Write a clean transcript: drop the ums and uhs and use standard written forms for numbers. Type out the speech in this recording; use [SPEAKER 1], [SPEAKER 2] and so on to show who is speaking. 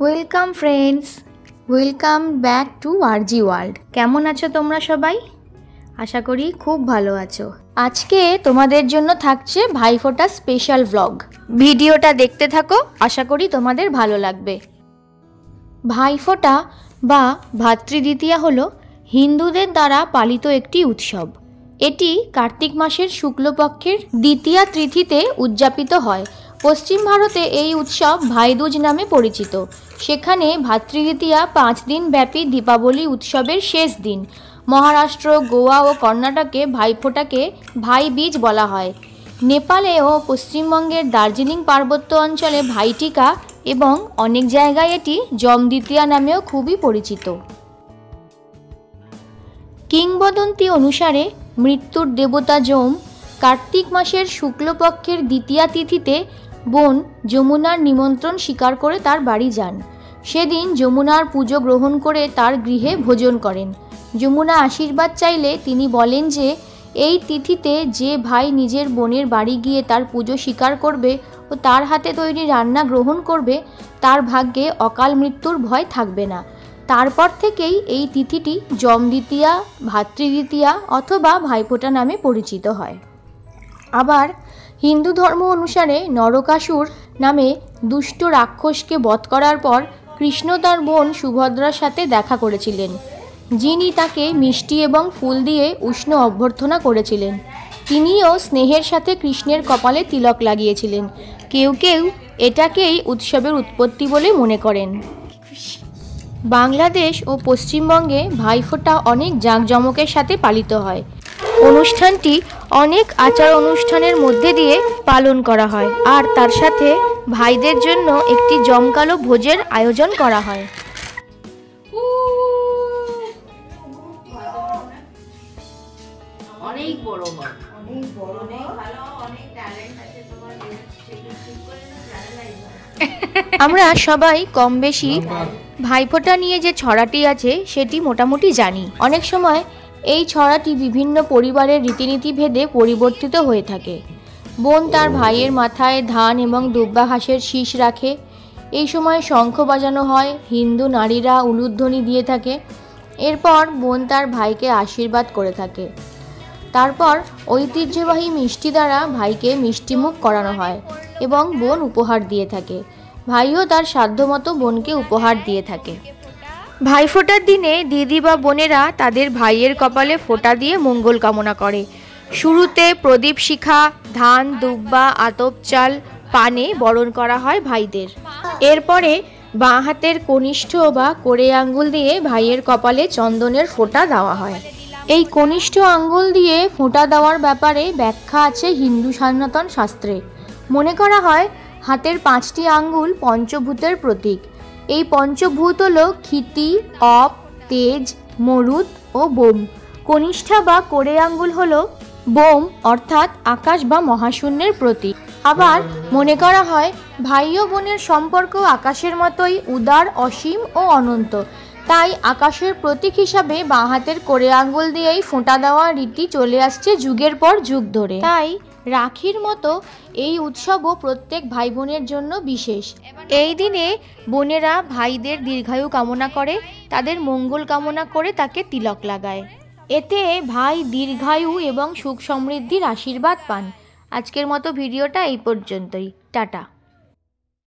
[SPEAKER 1] Welcome friends, welcome back to RG world. কেমন আছো তোমরা সবাই? আশা করি খুব ভালো আছো। আজকে তোমাদের জন্য থাকছে ভাইফোঁটা স্পেশাল ভ্লগ। ভিডিওটা দেখতে থাকো, আশা করি তোমাদের ভালো লাগবে। ভাইফোঁটা বা ভাতৃদ্বিতীয়া হলো হিন্দুদের দ্বারা পালিত একটি উৎসব। এটি কার্তিক মাসের শুক্লপক্ষের দ্বিতীয়া তিথিতে উদযাপিত হয়। পশ্চিম ভারতে এই উৎসব ভাইদুজ নামে পরিচিত। সেখানে ভাতৃদ্বিতীয়া 5 দিন ব্যাপী দীপাবলি উৎসবের শেষ দিন। মহারাষ্ট্র, গোয়া ও কর্ণাটকে ভাইফোঁটাকে ভাইবীজ বলা হয়। নেপালে ও পশ্চিমবঙ্গের দার্জিলিং পার্বত্য অঞ্চলে ভাইটিকা এবং অনেক জায়গায় এটি যমদ্বিতীয়া নামেও খুবই পরিচিত। কিংবদন্তি অনুসারে মৃত্যুর দেবতা যম কার্তিক মাসের শুক্লপক্ষের দ্বিতীয়া তিথিতে বোন যমুনার নিমন্ত্রণ স্বীকার করে তার বাড়ি যান। সেদিন যমুনার পুজো গ্রহণ করে তার গৃহে ভোজন করেন। যমুনা আশীর্বাদ চাইলে তিনি বলেন যে এই তিথিতে যে ভাই নিজের বোনের বাড়ি গিয়ে তার পুজো স্বীকার করবে ও তার হাতে তৈরি রান্না গ্রহণ করবে তার ভাগ্যে অকাল মৃত্যুর ভয় থাকবে না। তারপর থেকেই এই তিথিটি যমদ্বিতীয়া, ভাতৃদ্বিতীয়া অথবা ভাইফোঁটা নামে পরিচিত হয়। আবার হিন্দু ধর্ম অনুসারে নরকাসুর নামে দুষ্ট রাক্ষসকে বধ করার পর কৃষ্ণ তার বোন সুভদ্রার সাথে দেখা করেছিলেন, যিনি তাকে মিষ্টি এবং ফুল দিয়ে উষ্ণ অভ্যর্থনা করেছিলেন। তিনিও স্নেহের সাথে কৃষ্ণের কপালে তিলক লাগিয়েছিলেন। কেউ কেউ এটাকেই উৎসবের উৎপত্তি বলে মনে করেন। বাংলাদেশ ও পশ্চিমবঙ্গে ভাইফোঁটা অনেক জাঁকজমকের সাথে পালিত হয়। অনুষ্ঠানটি অনেক আচার অনুষ্ঠানের মধ্যে দিয়ে পালন করা হয় আর তার সাথে ভাইদের জন্য একটি জমকালো ভোজের আয়োজন করা হয়। আমরা সবাই কম বেশি ভাইফোঁটা নিয়ে যে ছড়াটি আছে সেটি মোটামুটি জানি। অনেক সময় এই ছড়াটি বিভিন্ন পরিবারের রীতিনীতি ভেদে পরিবর্তিত হয়ে থাকে। বোন তার ভাইয়ের মাথায় ধান এবং দুব্বা ঘাসের শীষ রাখে। এই সময় শঙ্খ বাজানো হয়, হিন্দু নারীরা উলুধ্বনি দিয়ে থাকে। এরপর বোন তার ভাইকে আশীর্বাদ করে থাকে। তারপর ঐতিহ্যবাহী মিষ্টি দ্বারা ভাইকে মিষ্টিমুখ করানো হয় এবং বোন উপহার দিয়ে থাকে। ভাইও তার সাধ্যমতো বোনকে উপহার দিয়ে থাকে। ভাইফোঁটার দিনে দিদি বা বোনেরা তাদের ভাইয়ের কপালে ফোঁটা দিয়ে মঙ্গল কামনা করে। শুরুতে প্রদীপ শিখা, ধান, দুব্বা, আতপ চাল, পানে বরণ করা হয় ভাইদের। এরপরে বাঁ হাতের কনিষ্ঠ বা কোড়ে আঙ্গুল দিয়ে ভাইয়ের কপালে চন্দনের ফোঁটা দেওয়া হয়। এই কনিষ্ঠ আঙ্গুল দিয়ে ফোঁটা দেওয়ার ব্যাপারে ব্যাখ্যা আছে হিন্দু সনাতন শাস্ত্রে। মনে করা হয় হাতের 5টি আঙ্গুল পঞ্চভূতের প্রতীক। এই পঞ্চভূত হল ক্ষিতি, অপ, তেজ, মরুত ও বোম। কনিষ্ঠা বা কোড়ে আঙ্গুল হল বোম অর্থাৎ আকাশ বা মহাশূন্যের প্রতীক। আবার মনে করা হয় ভাই ও বোনের সম্পর্ক আকাশের মতোই উদার, অসীম ও অনন্ত। তাই আকাশের প্রতীক হিসাবে বাঁ হাতের কোড়ে আঙ্গুল দিয়েই ফোঁটা দেওয়া রীতি চলে আসছে যুগের পর যুগ ধরে। তাই রাখির মতো এই উৎসবও প্রত্যেক ভাই বোনের জন্য বিশেষ। এই দিনে বোনেরা ভাইদের দীর্ঘায়ু কামনা করে, তাদের মঙ্গল কামনা করে তাকে তিলক লাগায়। এতে ভাই দীর্ঘায়ু এবং সুখ সমৃদ্ধির আশীর্বাদ পান। আজকের মতো ভিডিওটা এই পর্যন্তই। টাটা।